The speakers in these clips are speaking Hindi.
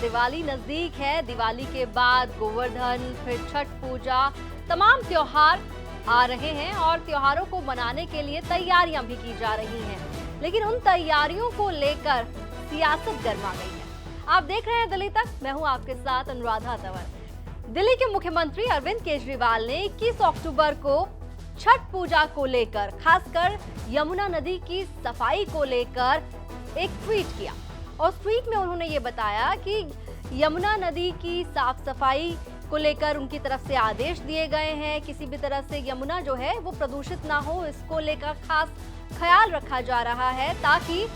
दिवाली नजदीक है। दिवाली के बाद गोवर्धन, फिर छठ पूजा, तमाम त्योहार आ रहे हैं और त्योहारों को मनाने के लिए तैयारियां भी की जा रही हैं। लेकिन उन तैयारियों को लेकर सियासत गर्मा गई है। आप देख रहे हैं दिल्ली तक, मैं हूं आपके साथ अनुराधा तंवर। दिल्ली के मुख्यमंत्री अरविंद केजरीवाल ने 21 अक्टूबर को छठ पूजा को लेकर, खासकर यमुना नदी की सफाई को लेकर एक ट्वीट किया और उस ट्वीट में उन्होंने ये बताया कि यमुना नदी की साफ सफाई को लेकर उनकी तरफ से आदेश दिए गए हैं। किसी भी तरह से यमुना जो है वो प्रदूषित ना हो, इसको लेकर खास ख्याल रखा जा रहा है ताकि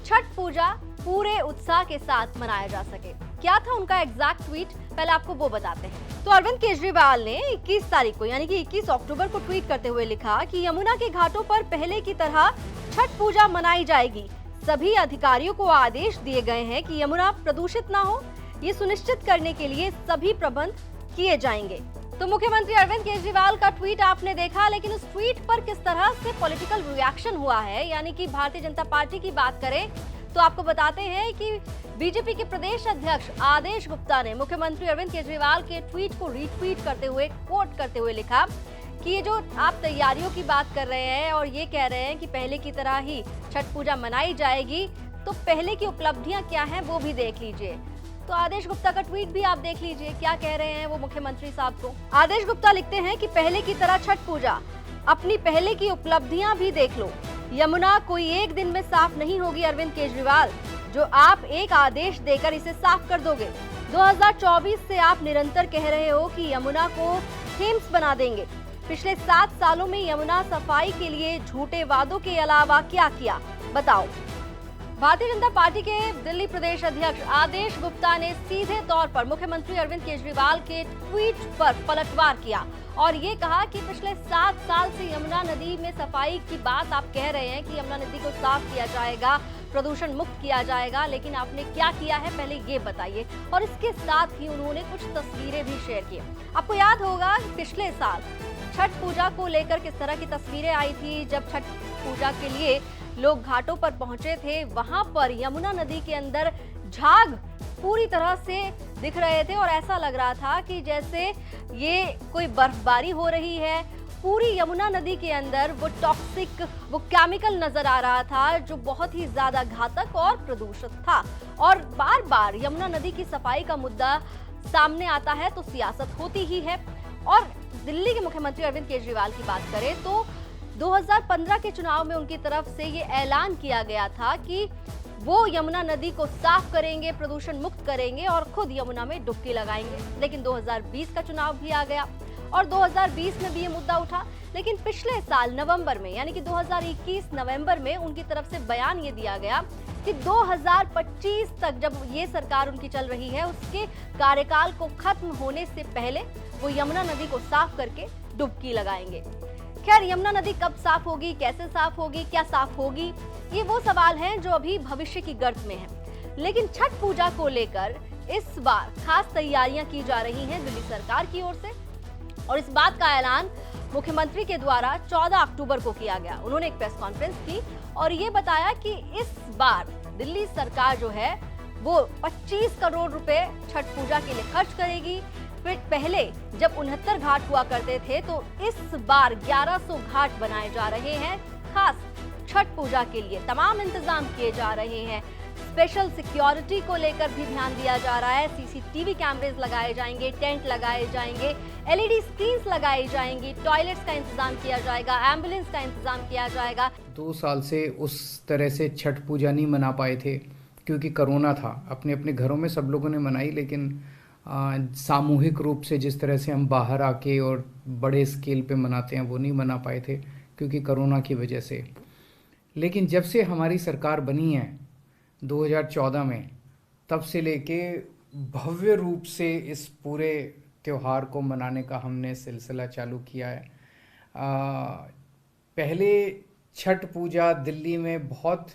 छठ पूजा पूरे उत्साह के साथ मनाया जा सके। क्या था उनका एग्जैक्ट ट्वीट, पहले आपको वो बताते हैं। तो अरविंद केजरीवाल ने 21 तारीख को यानी कि 21 अक्टूबर को ट्वीट करते हुए लिखा कि यमुना के घाटों पर पहले की तरह छठ पूजा मनाई जाएगी। सभी अधिकारियों को आदेश दिए गए हैं कि यमुना प्रदूषित ना हो, ये सुनिश्चित करने के लिए सभी प्रबंध किए जाएंगे। तो मुख्यमंत्री अरविंद केजरीवाल का ट्वीट आपने देखा, लेकिन उस ट्वीट पर किस तरह से पॉलिटिकल रिएक्शन हुआ है, यानी कि भारतीय जनता पार्टी की बात करें तो आपको बताते हैं कि बीजेपी के प्रदेश अध्यक्ष आदेश गुप्ता ने मुख्यमंत्री अरविंद केजरीवाल के ट्वीट को रीट्वीट करते हुए, कोट करते हुए लिखा कि ये जो आप तैयारियों की बात कर रहे हैं और ये कह रहे हैं कि पहले की तरह ही छठ पूजा मनाई जाएगी, तो पहले की उपलब्धियां क्या हैं वो भी देख लीजिए। तो आदेश गुप्ता का ट्वीट भी आप देख लीजिए, क्या कह रहे हैं वो मुख्यमंत्री साहब को। आदेश गुप्ता लिखते हैं कि पहले की तरह छठ पूजा, अपनी पहले की उपलब्धियां भी देख लो। यमुना कोई एक दिन में साफ नहीं होगी अरविंद केजरीवाल, जो आप एक आदेश देकर इसे साफ कर दोगे। 2024 से आप निरंतर कह रहे हो कि यमुना को थेम्स बना देंगे। पिछले 7 सालों में यमुना सफाई के लिए झूठे वादों के अलावा क्या किया, बताओ। भारतीय जनता पार्टी के दिल्ली प्रदेश अध्यक्ष आदेश गुप्ता ने सीधे तौर पर मुख्यमंत्री अरविंद केजरीवाल के ट्वीट पर पलटवार किया और ये कहा कि पिछले 7 साल से यमुना नदी में सफाई की बात आप कह रहे हैं कि यमुना नदी को साफ किया जाएगा, प्रदूषण मुक्त किया जाएगा, लेकिन आपने क्या किया है पहले ये बताइए। और इसके साथ ही उन्होंने कुछ तस्वीरें भी शेयर की। आपको याद होगा पिछले साल छठ पूजा को लेकर किस तरह की तस्वीरें आई थी। जब छठ पूजा के लिए लोग घाटों पर पहुंचे थे, वहां पर यमुना नदी के अंदर झाग पूरी तरह से दिख रहे थे और ऐसा लग रहा था कि जैसे ये कोई बर्फबारी हो रही है। पूरी यमुना नदी के अंदर वो टॉक्सिक, वो केमिकल नजर आ रहा था जो बहुत ही ज्यादा घातक और प्रदूषित था। और बार बार यमुना नदी की सफाई का मुद्दा सामने आता है तो सियासत होती ही है। और दिल्ली के मुख्यमंत्री अरविंद केजरीवाल की बात करें तो 2015 के चुनाव में उनकी तरफ से ये ऐलान किया गया था कि वो यमुना नदी को साफ करेंगे, प्रदूषण मुक्त करेंगे और खुद यमुना में डुबकी लगाएंगे। लेकिन 2020 का चुनाव भी आ गया और 2020 में भी ये मुद्दा उठा। लेकिन पिछले साल नवंबर में यानी कि 2021 नवंबर में उनकी तरफ से बयान ये दिया गया कि 2025 तक जब ये सरकार उनकी चल रही है, उसके कार्यकाल को खत्म होने से पहले वो यमुना नदी को साफ करके डुबकी लगाएंगे। खैर, यमुना नदी कब साफ होगी, कैसे साफ होगी, क्या साफ होगी, ये वो सवाल हैं जो अभी भविष्य की गर्त में हैं। लेकिन छठ पूजा को लेकर इस बार खास तैयारियां की जा रही हैं दिल्ली सरकार की ओर से और इस बात का ऐलान मुख्यमंत्री के द्वारा 14 अक्टूबर को किया गया। उन्होंने एक प्रेस कॉन्फ्रेंस की और ये बताया कि इस बार दिल्ली सरकार जो है वो 25 करोड़ रुपए छठ पूजा के लिए खर्च करेगी। फिर पहले जब 69 घाट हुआ करते थे तो इस बार 1100 घाट बनाए जा रहे हैं। खास छठ पूजा के लिए तमाम इंतजाम किए जा रहे हैं। स्पेशल सिक्योरिटी को लेकर भी ध्यान दिया जा रहा है। सीसीटीवी कैमरेज लगाए जाएंगे, टेंट लगाए जाएंगे, एलईडी स्क्रीन्स लगाई जाएंगी, टॉयलेट्स का इंतजाम किया जाएगा, एम्बुलेंस का इंतजाम किया जाएगा। 2 साल से उस तरह से छठ पूजा नहीं मना पाए थे क्योंकि कोरोना था। अपने अपने घरों में सब लोगों ने मनाई, लेकिन सामूहिक रूप से जिस तरह से हम बाहर आके और बड़े स्केल पे मनाते हैं वो नहीं मना पाए थे क्योंकि कोरोना की वजह से। लेकिन जब से हमारी सरकार बनी है 2014 में, तब से लेके भव्य रूप से इस पूरे त्यौहार को मनाने का हमने सिलसिला चालू किया है। पहले छठ पूजा दिल्ली में बहुत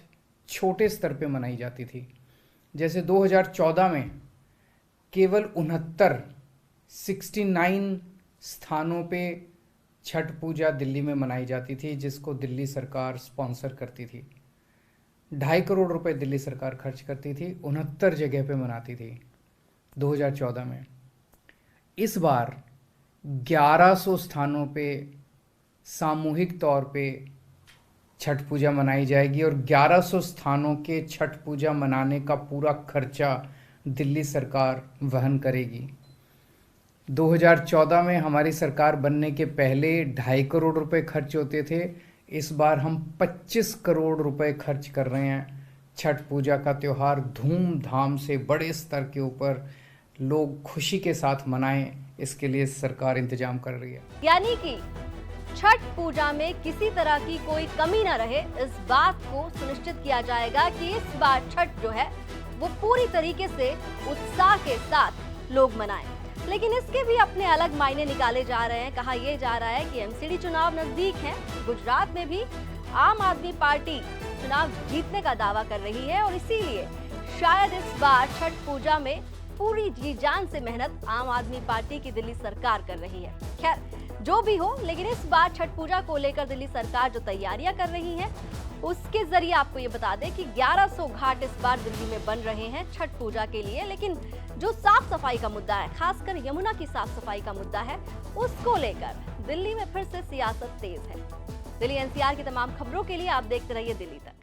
छोटे स्तर पे मनाई जाती थी। जैसे 2014 में केवल 69 स्थानों पे छठ पूजा दिल्ली में मनाई जाती थी, जिसको दिल्ली सरकार स्पॉन्सर करती थी। 2.5 करोड़ रुपए दिल्ली सरकार खर्च करती थी, 69 जगह पे मनाती थी। 2014 में। इस बार 1100 स्थानों पे सामूहिक तौर पे छठ पूजा मनाई जाएगी और 1100 स्थानों के छठ पूजा मनाने का पूरा खर्चा दिल्ली सरकार वहन करेगी। 2014 में हमारी सरकार बनने के पहले 2.5 करोड़ रुपए खर्च होते थे। इस बार हम 25 करोड़ रुपए खर्च कर रहे हैं। छठ पूजा का त्यौहार धूमधाम से बड़े स्तर के ऊपर लोग खुशी के साथ मनाएं, इसके लिए सरकार इंतजाम कर रही है। यानी कि छठ पूजा में किसी तरह की कोई कमी न रहे, इस बात को सुनिश्चित किया जाएगा कि इस बार छठ जो है वो पूरी तरीके से उत्साह के साथ लोग मनाएं। लेकिन इसके भी अपने अलग मायने निकाले जा रहे हैं। कहा यह जा रहा है कि एमसीडी चुनाव नजदीक है। गुजरात में भी आम आदमी पार्टी चुनाव जीतने का दावा कर रही है और इसीलिए शायद इस बार छठ पूजा में पूरी जी जान से मेहनत आम आदमी पार्टी की दिल्ली सरकार कर रही है। खैर जो भी हो, लेकिन इस बार छठ पूजा को लेकर दिल्ली सरकार जो तैयारियां कर रही है उसके जरिए आपको ये बता दें कि 1100 घाट इस बार दिल्ली में बन रहे हैं छठ पूजा के लिए। लेकिन जो साफ सफाई का मुद्दा है, खासकर यमुना की साफ सफाई का मुद्दा है, उसको लेकर दिल्ली में फिर से सियासत तेज है। दिल्ली एनसीआर की तमाम खबरों के लिए आप देखते रहिए दिल्ली तक।